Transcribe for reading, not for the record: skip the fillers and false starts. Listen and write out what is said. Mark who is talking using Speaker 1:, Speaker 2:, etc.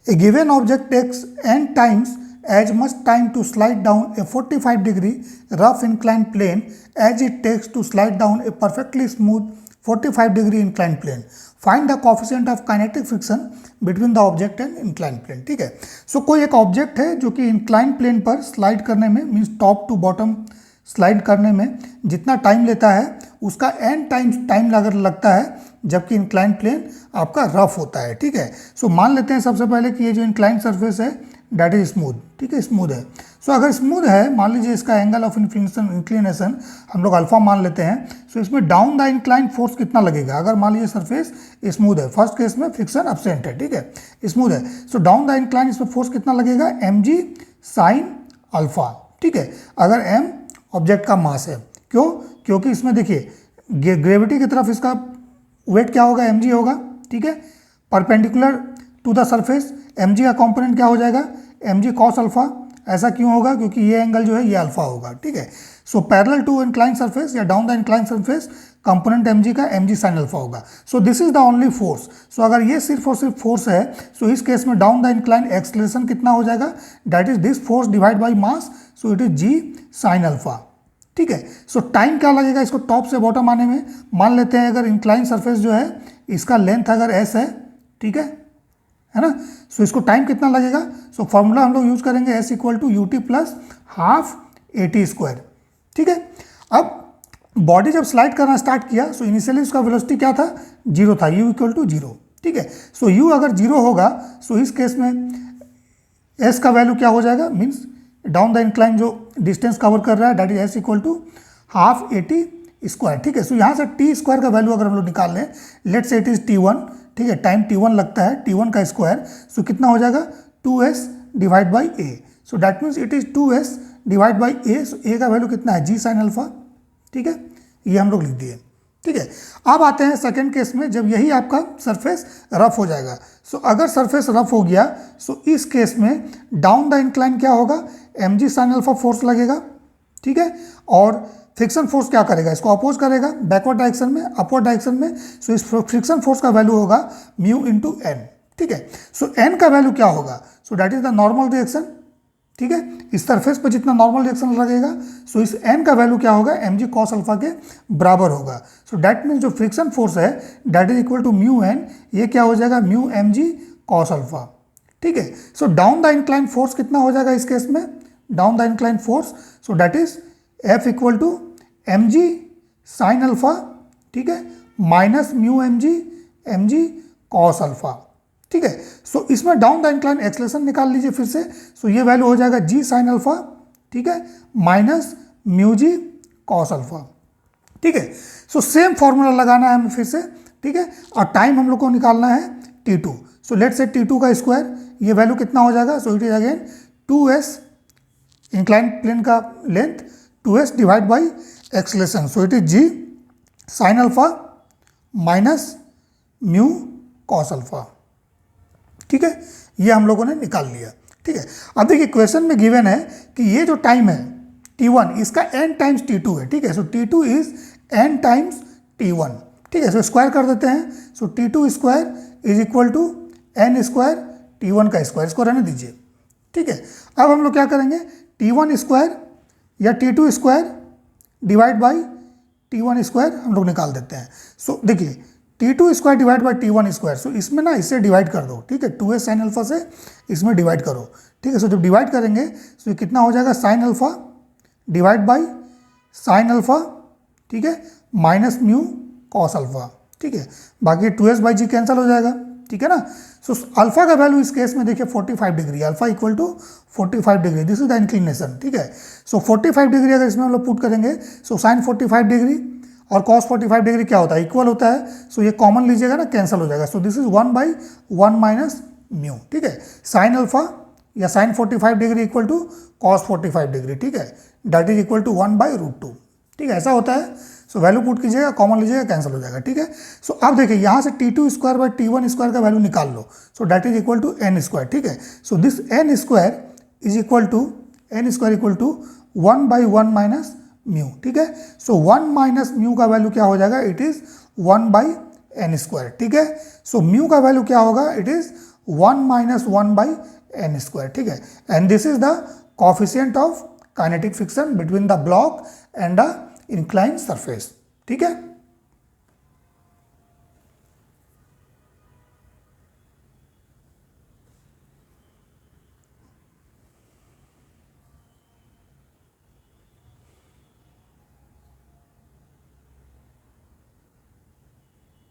Speaker 1: A given object takes n times as much time to slide down a 45-degree rough inclined plane as it takes to slide down a perfectly smooth 45-degree inclined plane. Find the coefficient of kinetic friction between the object and inclined plane. ठीक है, सो कोई एक object है जो कि incline plane पर slide करने में means top to bottom slide करने में जितना टाइम लेता है उसका n टाइम्स टाइम लगता है, जबकि इंक्लाइन प्लेन आपका रफ होता है। ठीक है, सो मान लेते हैं सबसे पहले कि ये जो इंक्लाइन सरफेस है डेट इज स्मूथ। ठीक है, स्मूथ है। सो अगर स्मूथ है, मान लीजिए इसका एंगल ऑफ इंक्लिनेशन हम लोग अल्फा मान लेते हैं। सो इसमें डाउन द इंक्लाइन फोर्स कितना लगेगा? अगर मान लीजिए सरफेस स्मूथ है, फर्स्ट केस में फ्रिक्शन एब्सेंट है, ठीक है, स्मूथ है, सो डाउन द इंक्लाइन इसमें फोर्स कितना लगेगा? mg sine alpha. ठीक है, अगर m ऑब्जेक्ट का मास है, क्यों? क्योंकि इसमें देखिए ग्रेविटी की तरफ इसका वेट क्या होगा? mg होगा। ठीक है, perpendicular to the surface mg का कंपोनेंट क्या हो जाएगा? mg cos alpha. ऐसा क्यों होगा? क्योंकि ये एंगल जो है ये अल्फा होगा। ठीक है, so parallel to incline surface या down the incline surface component mg का mg साइन अल्फा होगा। So this is the only force. So अगर ये सिर्फ और सिर्फ फोर्स है, सो इस केस में डाउन द इंक्लाइन एक्सलेशन कितना हो जाएगा? That is this force divide by mass, so it is g sine alpha. ठीक है, सो टाइम क्या लगेगा इसको टॉप से बॉटम आने में? मान लेते हैं अगर इंक्लाइन सरफेस जो है इसका लेंथ अगर s है, ठीक है ना, सो इसको टाइम कितना लगेगा? सो फॉर्मूला हम लोग यूज करेंगे s equal to u t plus half AT square. ठीक है, अब बॉडी जब स्लाइड करना स्टार्ट किया, सो इनिशियली उसका वेलोसिटी क्या था? 0 था, u इक्वल टू 0। ठीक है, सो u अगर 0 होगा, सो इस केस में s का वैल्यू क्या हो जाएगा? मीन्स डाउन द इंक्लाइन जो डिस्टेंस कवर कर रहा है that is s equal to half AT square. ठीक है, सो यहाँ से t स्क्वायर का वैल्यू अगर हम लोग निकाल लें, लेट से इट इज t1। ठीक है, टाइम t1 लगता है, t1 का स्क्वायर, सो कितना हो जाएगा? 2s divide by a। So that means it is 2s divide by a। So a का वैल्यू कितना है? g sine alpha. ठीक है, ये हम लोग लिख दिए। ठीक है, अब आते हैं सेकंड केस में, जब यही आपका सरफेस रफ हो जाएगा। सो अगर सरफेस रफ हो गया, सो इस केस में डाउन द इंक्लाइन क्या होगा? mg साइन अल्फा फोर्स लगेगा। ठीक है, और फ्रिक्शन फोर्स क्या करेगा? इसको अपोज करेगा बैकवर्ड डायरेक्शन में, अपवर्ड डायरेक्शन में। सो इस फ्रिक्शन फोर्स का वैल्यू होगा म्यू इंटू एन। ठीक है, सो एन का वैल्यू क्या होगा? So that is the normal reaction. ठीक है, इस सरफेस पर जितना नॉर्मल रिएक्शन लगेगा, सो इस एन का वैल्यू क्या होगा? mg कॉस अल्फा के बराबर होगा। सो दैट मीन्स जो फ्रिक्शन फोर्स है that is equal to mu N, ये क्या हो जाएगा? Mu mg cos alpha. ठीक है, so down the incline force कितना हो जाएगा इस केस में? Down the incline force, so that is F equal to mg sine alpha. ठीक है, minus mu mg cos alpha. ठीक है, सो इसमें डाउन द इंक्लाइन एक्सलेशन निकाल लीजिए फिर से। सो ये वैल्यू हो जाएगा g साइन अल्फा। ठीक है, minus mu g cos alpha. ठीक है, सो सेम फॉर्मूला लगाना है हमें फिर से। ठीक है, और टाइम हम लोग को निकालना है t2। सो लेट से t2 का स्क्वायर, ये वैल्यू कितना हो जाएगा? So it is again 2s incline plane का length 2s divide by acceleration. So it is g sine alpha minus mu cos alpha. ठीक है, ये हम लोगों ने निकाल लिया। ठीक है, अब देखिए क्वेश्चन में गिवन है कि ये जो टाइम है t1 इसका n टाइम्स t2 है। ठीक है, सो t2 is n times t1। ठीक है, सो स्क्वायर कर देते हैं। So t2 square is equal to n square t1 का स्क्वायर, इसको रहने दीजिए। ठीक है, अब हम लोग क्या करेंगे? t1 स्क्वायर या t2 square divide by t1 square हम लोग निकाल देते हैं। सो देखिए t2 square divide by t1 square, so इसमें ना इससे डिवाइड कर दो। ठीक है, 2s साइन अल्फा से इसमें डिवाइड करो। ठीक है, सो जब डिवाइड करेंगे सो कितना हो जाएगा? Sine alpha divide by sine alpha. ठीक है, माइनस म्यू कॉस अल्फा। ठीक है, बाकी 2s बाई g कैंसिल हो जाएगा। ठीक है ना, सो अल्फा का वैल्यू इस केस में देखिए 45 degree, alpha equal to 45 degree, this is the inclination. ठीक है, सो 45 डिग्री अगर इसमें हम लोग पुट करेंगे, सो साइन 45 डिग्री और कॉस 45 डिग्री क्या होता है? इक्वल होता है। सो ये कॉमन लीजिएगा ना, कैंसिल हो जाएगा। So this is 1 by 1 minus mu. ठीक है, साइन अल्फा या sine 45 degree equal to cos 45 degree. ठीक है, that is equal to 1 by √2। ठीक है, ऐसा होता है। सो वैल्यू पुट कीजिएगा, कॉमन लीजिएगा, कैंसिल हो जाएगा। ठीक है, सो अब देखिए यहाँ से t2 square by t1 square का वैल्यू निकाल लो। So that is equal to n square. ठीक है, so this n square is equal to 1 by 1 minus mu. ठीक है, सो 1 माइनस म्यू का वैल्यू क्या हो जाएगा? It is 1 by n square. ठीक है, सो म्यू का वैल्यू क्या होगा? It is 1 minus 1 by n square, ठीक है। And this is the coefficient of kinetic friction between the block and the incline surface, ठीक है।